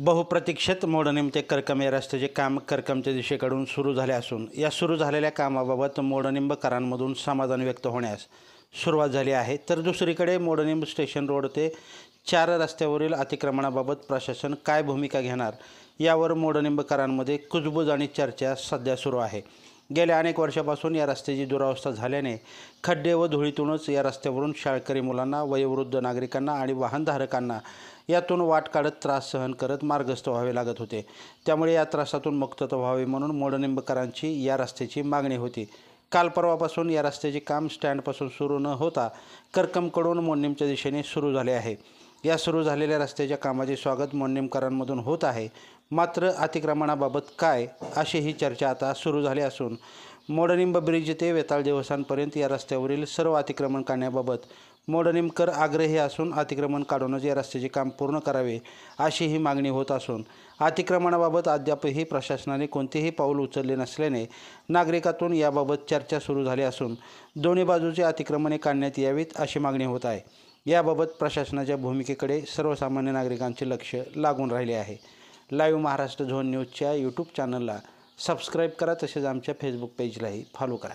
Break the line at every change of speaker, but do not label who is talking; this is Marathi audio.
बहुप्रतीक्षित मोडणीम ते करकम या रस्त्याचे काम करकमच्या दिशेकडून सुरू झाले असून या सुरू झालेल्या कामाबाबत मोडणिंबकरांमधून समाधान व्यक्त होण्यास सुरुवात झाली आहे। तर दुसरीकडे मोडणिंब स्टेशन रोड ते 4 रस्त्यावरील अतिक्रमणाबाबत प्रशासन काय भूमिका घेणार यावर मोडणिंबकरांमध्ये कुजबूज आणि चर्चा सध्या सुरू आहे। गेल्या अनेक वर्षापासून या रस्त्याची दुरावस्था झाल्याने खड्डे व धुळीतूनच या रस्त्यावरून शाळकरी मुलांना, वयोवृद्ध नागरिकांना आणि वाहनधारकांना यातून वाट काढत त्रास सहन करत मार्गस्थ व्हावे लागत होते। त्यामुळे या त्रासातून मुक्तता व्हावी म्हणून मोडणिंबकरांची या रस्त्याची मागणी होती। काल परवापासून या रस्त्याचे काम स्टँडपासून सुरू न होता करकमकडून मोडणीमच्या दिशेने सुरू झाले आहे। या सुरू झालेल्या रस्त्याच्या कामाचे स्वागत मोडणीमकरांमधून होत आहे। मात्र अतिक्रमणाबाबत काय अशी ही चर्चा आता सुरू झाली असून मोडणिंब ब्रिज ते वेताळ देवस्थानपर्यंत या रस्त्यावरील सर्व अतिक्रमण काढण्याबाबत मोडणिमकर आग्रही असून अतिक्रमण काढूनच या रस्त्याचे काम पूर्ण करावे अशी ही मागणी होत असून अतिक्रमणाबाबत अद्यापही प्रशासनाने कोणतेही पाऊल उचलले नसल्याने नागरिकातून याबाबत चर्चा सुरू झाली असून दोन्ही बाजूचे अतिक्रमणे काढण्यात यावीत अशी मागणी होत आहे। याबाबत प्रशासनाच्या भूमिकेकडे सर्वसामान्य नागरिकांचे लक्ष लागून राहिले आहे। लाईव्ह महाराष्ट्र झोन न्यूजच्या यूट्यूब चॅनलला सबस्क्राईब करा, तसेच आमच्या फेसबुक पेजलाही फॉलो करा।